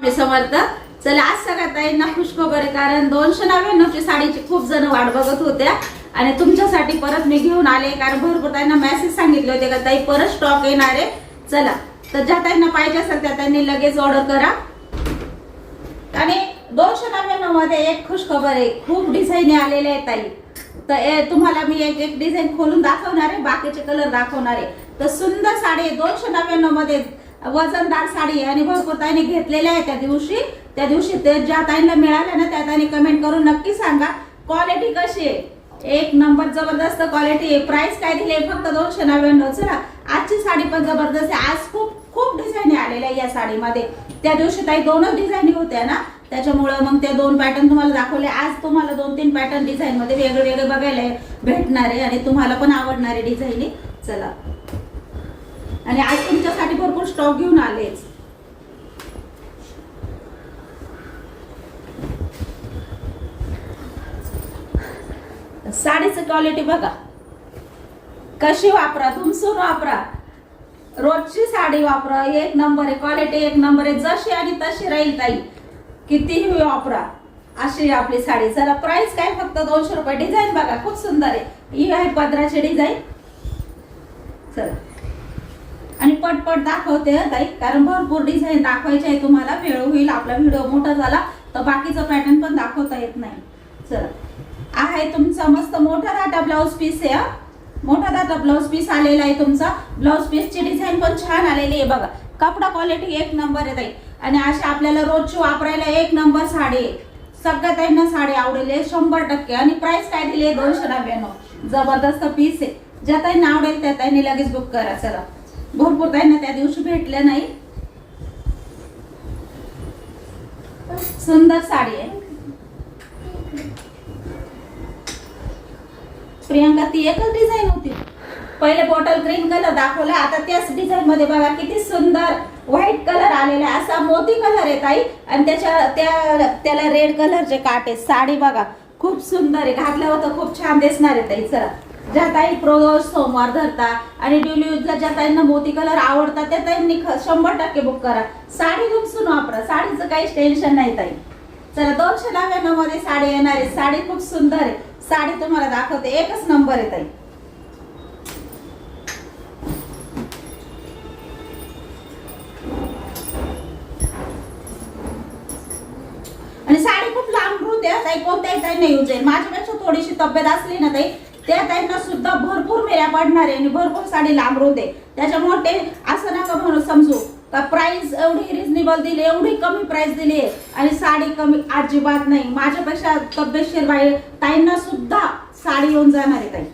मी समर्थ. चला आज सगळ्यात ताईंना खुशखबर आहे, कारण 299 ची साडीची खूप जण वाट बघत होत्या आणि तुमच्यासाठी परत मी घेऊन आले. कारण भरपूर ताईंना मेसेज सांगितले होते का ताई परत स्टॉक येणार आहे. चला तर ज्या ताईंना पाहिजे असेल त्या ताईंनी लगेच ऑर्डर करा. आणि 299 मध्ये एक खुशखबर आहे, खूप डिझाईन आलेले आहेत ताई. तर तुम्हाला मी एक एक डिझाईन खोलून दाखवणार आहे, बाकीचे कलर दाखवणार आहे. तर सुंदर साडी 299 मध्ये वजनदार साडी आणि भरपूर ताईंनी घेतलेल्या आहे. त्या दिवशी ते ज्या ताईंना मिळाल्या ना त्या ताईंनी कमेंट करून नक्की सांगा क्वालिटी कशी आहे. एक नंबर जबरदस्त क्वालिटी आहे. प्राइस काय दिली आहे फक्त 299. चला आजची साडी पण जबरदस्त आहे. आज खूप खूप डिझाईन आलेल्या आहे या साडीमध्ये. त्या दिवशी ताई दोनच डिझाईन होत्या ना, त्याच्यामुळे मग त्या दोन पॅटर्न तुम्हाला दाखवले. आज तुम्हाला 2-3 पॅटर्न डिझाईन मध्ये वेगळे वेगळे बघायला भेटणार आहे आणि तुम्हाला पण आवडणारे डिझाईन. चला आणि आज तुमच्यासाठी भरपूर स्टॉक घेऊन आलेच. साडीची क्वालिटी बघा कशी, वापरा धुमसून वापरा, रोजची साडी वापरा, एक नंबर आहे. क्वालिटी एक नंबर आहे, जशी आणि तशी राहील ताई, कितीही वापरा अशी आपली साडी. चला प्राइस काय फक्त 200 रुपये. डिझाईन बघा खूप सुंदर आहे. ही आहे पदराची डिझाईन. चला आणि पटपट दाखवते ताई, कारण भरपूर डिझाईन दाखवायचे आहे तुम्हाला. वेळ होईल, आपला व्हिडिओ मोठा झाला तर बाकीचा पॅटर्न पण दाखवता येत नाही. चला आहे तुमचा मस्त मोठा दाटा ब्लाउज पीस आहे. मोठा दाटा ब्लाउज पीस आलेला आहे तुमचा. ब्लाउज पीसची डिझाईन पण छान आलेली आहे बघा. कपडा क्वालिटी एक नंबर आहे ताई आणि अशा आपल्याला रोजची वापरायला एक नंबर साडी आहे. सगळ्या ताईंना साडी आवडेल 100%. आणि प्राइस काय दिली आहे 299. जबरदस्त पीस आहे. ज्या ताईंना आवडेल त्या ताईंनी लगेच बुक करा. चला भरपूर ताईंना त्या दिवशी भेटले नाही. सुंदर साडी आहे. प्रियंका ती एकच डिझाईन होती. पहिले बॉटल ग्रीन कलर दाखवला, आता त्याच डिझाइन मध्ये बघा किती सुंदर व्हाईट कलर आलेला. असा मोती कलर आहे ताई आणि त्याला रेड कलरचे काटे. साडी बघा खूप सुंदर आहे, घातल्यावर तर खूप छान दिसणार आहे ताई. चला ज्या ताई प्रदोष सोमवार धरता आणि डेली यूजला ज्या ताईंना मोती कलर आवडतात त्या ताईंनी 100% बुक करा. साडी धुमसून वापरा, साडीचं काहीच टेन्शन नाही ताई. चला 299 मध्ये साडी येणार आहे. साडी खूप सुंदर आहे. साडी तुम्हाला दाखवते, एकच नंबर आहे ताई. आणि साडी खूप लांब होते ताई, कोणत्याही ताईंना यूज आहे. माझ्यापेक्षा थोडीशी तब्येत असली ना ताई त्या ताईंना सुद्धा भरपूर मेऱ्या पडणार आहे आणि भरपूर साडी लांब होते. त्याच्यामुळे ते असं नका म्हणून समजू का प्राइस एवढी रिजनेबल दिली, एवढी कमी प्राइस दिली आणि साडी कमी, अजिबात नाही. माझ्यापेक्षा तब्येतशीर बाई ताईंना सुद्धा साडी येऊन जाणार आहे ताई.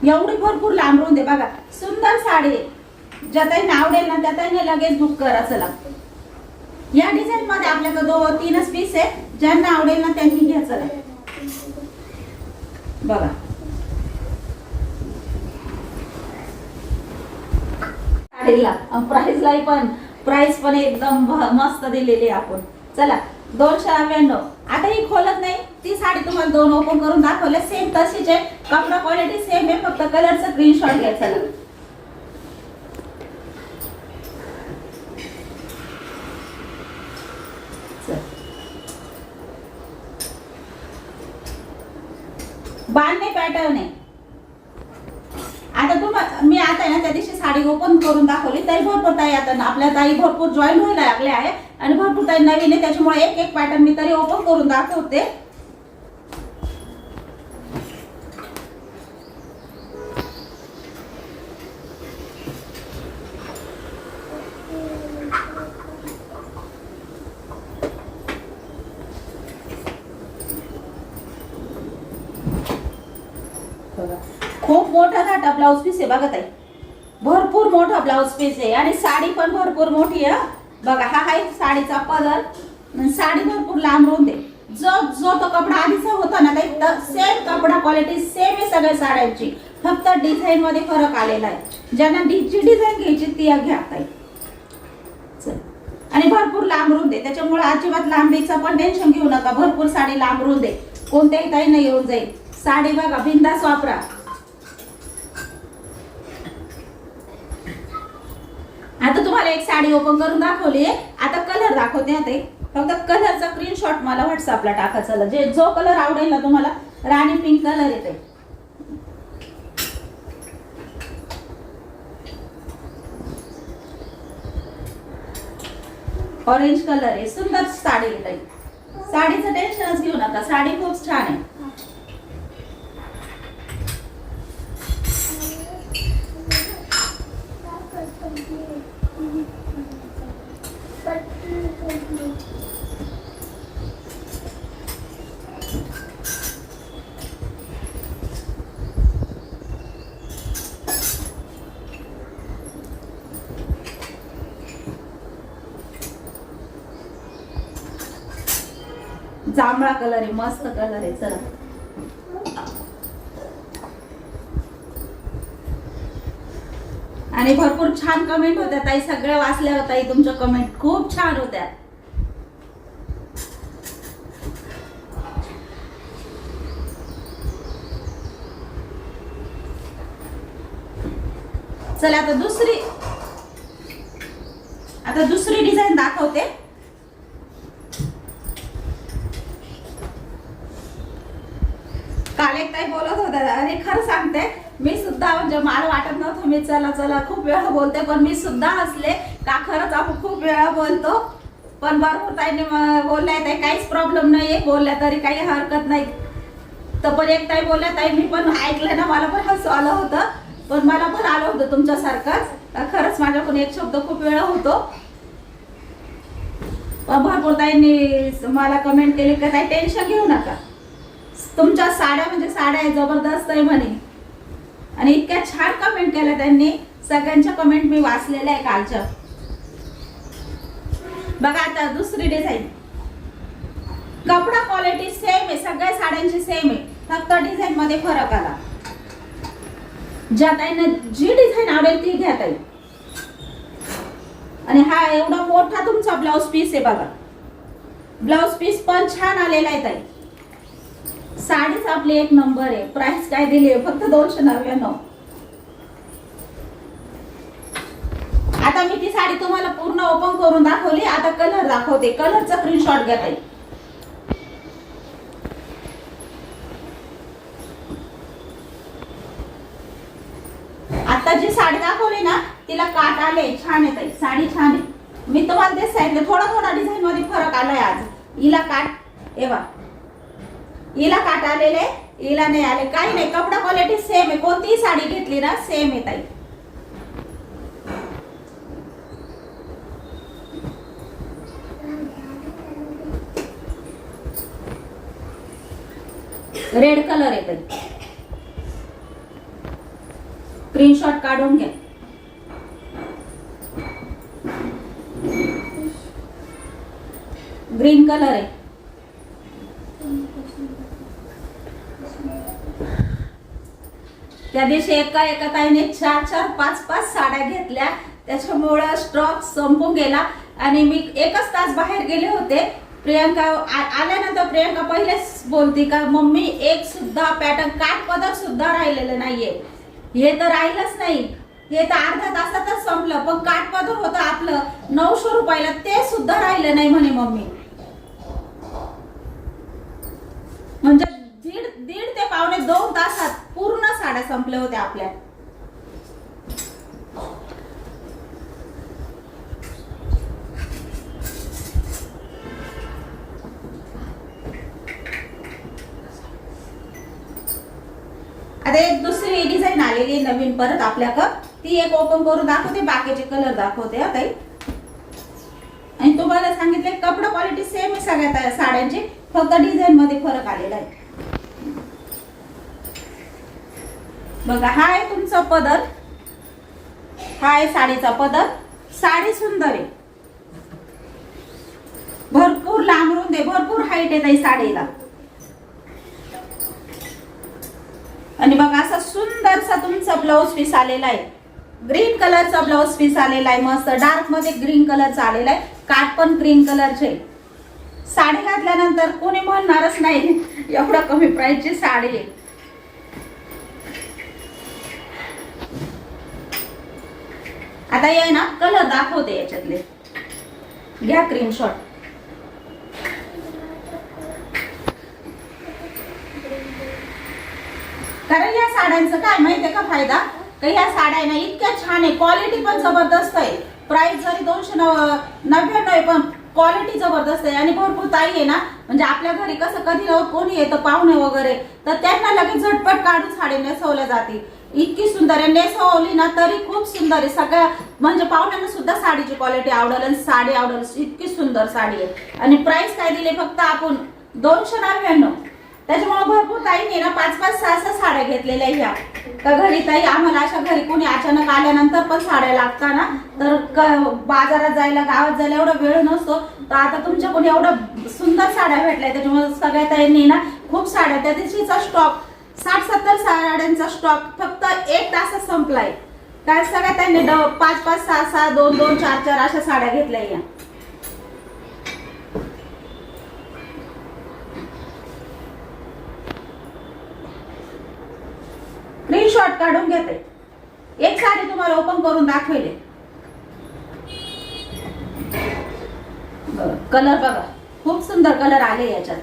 एवढी भरपूर लांब रुंद आहे बघा. सुंदर साडी आहे. ज्या ताईंना आवडेल ना त्या ताईंनी लगेच बुक करा. चला या डिझाईन मध्ये आपल्याकडे 2-3च पीस आहे. ज्यांना आवडेल ना त्यांनी घ्या. चला बघा साडीला प्राइस पण एकदम मस्त दिलेली आपण. चला 299. आता ही खोलत नाही, ती साडी तुम्हाला 2 ओपन करून दाखवले. सेम तशीच आहे, कपडा क्वालिटी सेम आहे, फक्त कलरचा स्क्रीनशॉट घ्या. चला बांधणे पॅटर्न आहे. आता मी आता ना त्या दिवशी साडी ओपन करून दाखवली. ताई भरपूर ताई आता आपल्या ताई भरपूर जॉईन व्हायला लागले आहे आणि भरपूर ताई नवीन आहे, त्याच्यामुळे एक एक पॅटर्न मी तरी ओपन करून दाखवते. खूप मोठा धाटा ब्लाउज पीस आहे बघा ताई. भरपूर मोठा ब्लाउज पीस आहे आणि साडी पण भरपूर मोठी आहे बघा. हा आहे साडीचा पदर. साडी भरपूर लांब रुंद आहे. जो तो कपडा आधीचा होता ना ताई, सेम कपडा क्वालिटी सेम आहे सगळ्या साड्यांची, फक्त डिझाईन मध्ये फरक आलेला आहे. ज्यांना जी डिझाईन घ्यायची ती घ्या ताई. आणि भरपूर लांब रुंद आहे, त्याच्यामुळे अजिबात लांबीचं पण टेन्शन घेऊ नका. भरपूर साडी लांब रुंद आहे, कोणत्याही ताई नाही येऊन जाईल. साडी बघा बिंदास वापरा. आता तुम्हाला एक साडी ओपन करून दाखवली, आता कलर दाखवते. आता फक्त कलरचा स्क्रीनशॉट मला व्हॉट्सअपला टाका. चला, जे जो कलर आवडेल ना तुम्हाला. राणी पिंक कलर येते, ऑरेंज कलर आहे. सुंदर साडी येते. साडीचं टेन्शनच घेऊ नका, साडी खूप छान आहे. जांभळा कलर आहे, मस्त कलर आहे. चला, आणि भरपूर छान कमेंट होत्या ताई, सगळ्या वाचल्या होत्या तुमच्या कमेंट, खूप छान होत्या. चला, आता दुसरी डिझाईन दाखवते. काल एक ताई बोलत होत्या, आणि खरं सांगते मी सुद्धा, म्हणजे मला वाटत नव्हतं मी चला खूप वेळा बोलते, पण मी सुद्धा हसले का खरंच आपण खूप वेळा बोलतो. पण भरपूर ताईने बोलल्या ताई काहीच प्रॉब्लेम नाहीये, बोलल्या तरी काही हरकत नाही. तर पण एक ताई बोलल्या ताई मी पण ऐकलं ना, मला पण हसू आलं होतं, पण मला पण आलं होतं तुमच्यासारखंच. खरंच माझ्याकडून एक शब्द खूप वेळा होतो. पण भरपूर ताईंनी मला कमेंट केली का ताई टेन्शन घेऊ नका, तुमच्या साड्या म्हणजे साड्या जबरदस्त आहे म्हणे. आणि इतक्या छान कमेंट केल्या त्यांनी, सगळ्यांच्या कमेंट मी वाचलेल्या आहे कालच्या. बघा, आता दुसरी डिझाईन. कपडा क्वालिटी सेम आहे, सगळ्या साड्यांची सेम आहे, फक्त डिझाईन मध्ये फरक आला. ज्या ताईंना जी डिझाईन आवडेल ती घ्या ताई. आणि हा एवढा मोठा तुमचा ब्लाउज पीस आहे बघा. ब्लाउज पीस पण छान आलेला आहे ताई. साडीच आपली एक नंबर आहे. प्राइस काय दिली आहे? फक्त 299. आता मी ती साडी तुम्हाला पूर्ण ओपन करून दाखवली. आता कलर दाखवते. कलरचा स्क्रीनशॉट घ्या ताई. आता जी साडी दाखवली ना तिला काट आले, छान आहे ताई, साडी छान आहे. मी तुम्हाला तेच सांगितलं, थोडा डिझाईन मध्ये फरक आलाय. आज हिला काट, एवा हिला काट आलेले, हिला नाही आले, काही नाही. कपडा क्वालिटी सेम आहे. कोणतीही साडी घेतली ना सेम आहे ताई. रेड कलर आहे ताई. स्क्रीनशॉट काढून घ्या. ग्रीन कलर आहे. त्या दिवशी एका ताईने 4 5 साड्या घेतल्या, त्याच्यामुळे स्टॉक संपून गेला. आणि मी एकच तास बाहेर गेले होते. प्रियंका आल्यानंतर प्रियंका पहिलेच बोलती का मम्मी एक सुद्धा पॅटर्न काठ पदर सुद्धा राहिलेलं नाहीये. हे तर राहिलंच नाही, हे तर अर्ध्या तासातच संपलं. पण काठ पदर होतं आपलं 900 रुपयाला, ते सुद्धा राहिलं नाही म्हणे मम्मी. म्हणजे दीड ते पावणे 2 तासात पूर्ण साड्या संपल्या होत्या आपल्या. आता एक दुसरी डिझाईन आलेली नवीन परत आपल्याकडं, ती एक ओपन करून दाखवते, बाकीचे कलर दाखवते आता. आणि तुम्हाला सांगितले कपडा क्वालिटी सेम आहे सगळ्या साड्यांची, फक्त डिझाईन मध्ये फरक आलेला आहे. बघा, हा आहे तुमचा पदर, हा आहे साडीचा पदर. साडी सुंदर आहे, भरपूर लांब रुंद आहे, भरपूर हाईट आहे ताई साडीला. आणि बघा असा सुंदरसा तुमचा ब्लाउज पीस आलेला आहे. ग्रीन कलरचा ब्लाउज पीस आलेला आहे, मस्त डार्क मध्ये ग्रीन कलरचा आलेला आहे. काठ पण ग्रीन कलरचे. साडी घातल्यानंतर कोणी म्हणणारच नाही एवढा कमी प्राइसची साडी आहे. आता ये ना कलर दाखवते याच्यातले, घ्या स्क्रीनशॉट. कारण या साड्यांचं काय माहितीये का फायदा, की ह्या साड्या ना इतक्या छान आहे, क्वालिटी पण जबरदस्त आहे. प्राइस जरी 299 आहे पण क्वालिटी जबरदस्त आहे. आणि भरपूर ताई आहे ना, म्हणजे आपल्या घरी कसं कधी कोणी येतं पाहुणे वगैरे, तर त्यांना लगेच झटपट काढून साडी नेसवल्या जाते. इतकी सुंदर आहे, नेसवली ना तरी खूप सुंदर आहे. सगळ्या म्हणजे पाहुण्यांना सुद्धा साडीची क्वालिटी आवडेल आणि साडी आवडेल, इतकी सुंदर साडी आहे. आणि प्राइस काय दिले फक्त आपण 299. त्याच्यामुळे भरपूर ताईंनी ना 5-5, 6-6 साड्या घेतलेल्या ह्या. का घरी ताई आम्हाला अशा घरी कोणी अचानक आल्यानंतर पण साड्या लागतात ना, तर बाजारात जायला गावात जायला एवढा वेळ नसतो. तर आता तुमच्याकडून एवढं सुंदर साड्या भेटल्या, त्याच्यामुळे सगळ्या ताईंनी ना खूप साड्या, त्या दिवशीचा स्टॉक 60-70 साड्यांचा स्टॉक फक्त 1 तासात संपलाय. काय सगळ्या त्यांनी 5-5, 6-6, 2-2, 4-4 अशा साड्या घेतल्या या. स्क्रीनशॉट काढून घेते. एक साडी तुम्हाला ओपन करून दाखवले. कलर बघा, खूप सुंदर कलर आले याच्यात.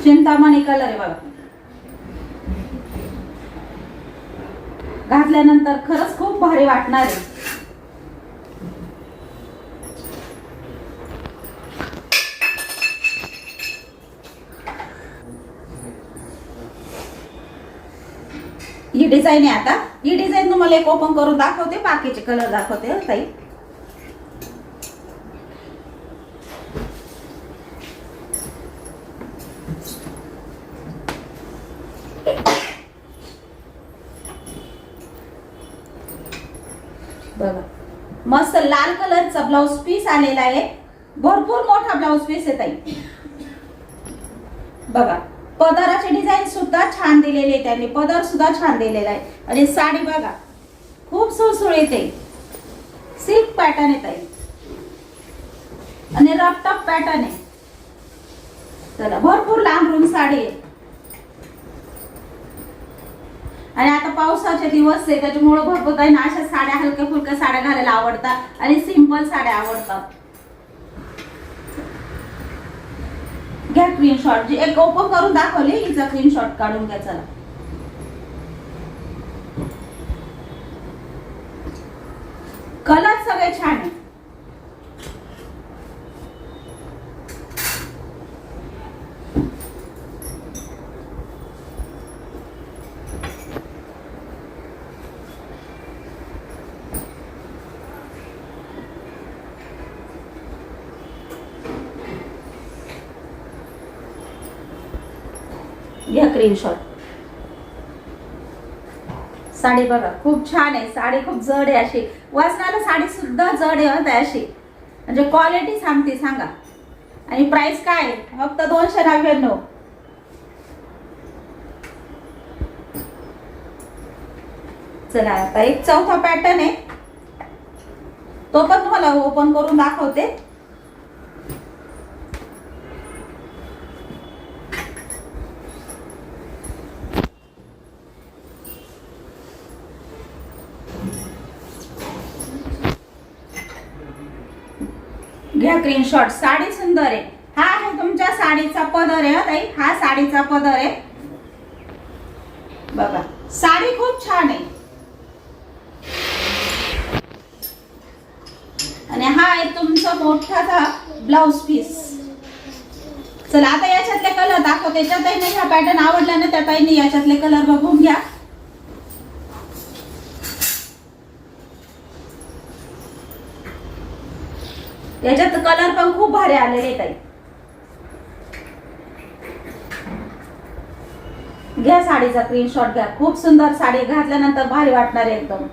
चिंतामणी कलर आहे बघा. घातल्यानंतर खरंच खूप भारी वाटणार आहे. ही डिझाईन आहे. आता ही डिझाईन तुम्हाला एक ओपन करून दाखवते, बाकीचे कलर दाखवते ताई. बघा मस्त लाल कलरचा ब्लाउज पीस आलेला आहे. भरपूर मोठा ब्लाउज पीस आहे ताई. बघा पदराची डिझाईन सुद्धा छान दिलेली आहे त्यांनी, पदर सुद्धा छान दिलेला आहे. आणि साडी बघा खूप सुळसुळीत आहे, सिल्क पॅटर्न आहे ताई आणि रफटफ पॅटर्न आहे. चला भरपूर लांब रुंद साडी आहे. आणि आता पावसाचे दिवस आहे, त्याच्यामुळे भरपूर ताईंना अशा साड्या हलक्या फुलक्या साड्या घालायला आवडतात आणि सिंपल साड्या आवडतात. घ्या स्क्रीनशॉट. जी एक ओपन करून दाखवली हिचा स्क्रीनशॉट काढून घ्या. चला कलर सगळे छान आहे. घ्या स्क्रीनशॉट. साडी बघा खूप छान आहे. साडी खूप जड आहे, अशी वजनाला साडी सुद्धा जड आहे अशी, म्हणजे क्वालिटी सांगते सांगा. आणि प्राइस काय आहे फक्त 299. चला आता एक चौथा पॅटर्न आहे, तो पण तुम्हाला ओपन करून दाखवते. घ्या स्क्रीनशॉट. साडी सुंदर आहे. हा आहे तुमच्या साडीचा पदर आहे ताई, हा साडीचा पदर आहे. बघा साडी खूप छान आहे. आणि हा आहे तुमचा मोठाचा ब्लाउज पीस. चला आता याच्यातले कलर दाखवते. ज्या ताईंना हा पॅटर्न आवडला ना त्या ताईंनी याच्यातले कलर बघून घ्या. याच्यात कलर पण खूप भारी आलेले ताई. घ्या साडीचा स्क्रीनशॉट घ्या. खूप सुंदर साडी, घातल्यानंतर भारी वाटणार आहे एकदम.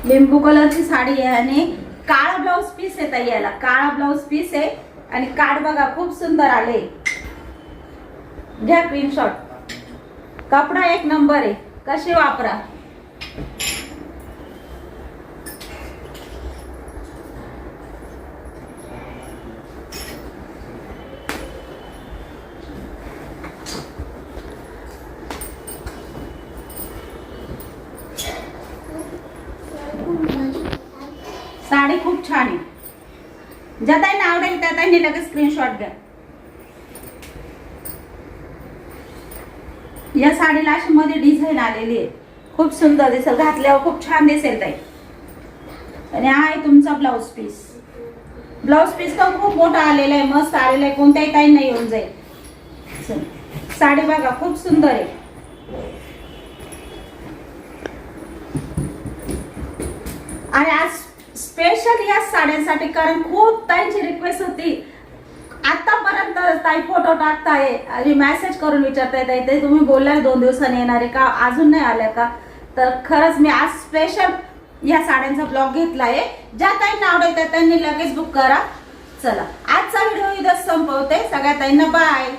लिंबू कलरची साडी आहे आणि काळा ब्लाउज पीस आहे ताई. याला काळा ब्लाउज पीस आहे आणि कार्ड बघा खूप सुंदर आले. घ्या स्क्रीनशॉट. कपडा एक नंबर आहे, कशी वापरा. साडी खूप छान आहे. ज्या ताईंना आवडेल त्या ताईंनी लगेच स्क्रीनशॉट घ्या. या साडीला अशी मध्ये डिझाईन आलेली आहे, खूप सुंदर दिसेल, घातल्यावर खूप छान दिसेल ताई. आणि हा आहे तुमचा ब्लाउज पीस. ब्लाउज पीस पण खूप मोठा आलेला आहे, मस्त आलेला आहे, कोणत्याही ताईंना येऊन जाईल. साडी बघा खूप सुंदर आहे. आणि आज स्पेशल या साड्यांसाठी, कारण खूप ताईंची रिक्वेस्ट होती. आतापर्यंत ताई फोटो टाकताय आणि मेसेज करून विचारताय ताई ते तुम्ही बोलला 2 दिवसांनी येणार आहे का, अजून नाही आल्या का. तर खरंच मी आज स्पेशल या साड्यांचा ब्लॉग घेतलाय. ज्या ताईंना आवडेल त्या ताईंनी लगेच बुक करा. चला आजचा व्हिडिओ इथं संपवते. सगळ्या ताईंना बाय.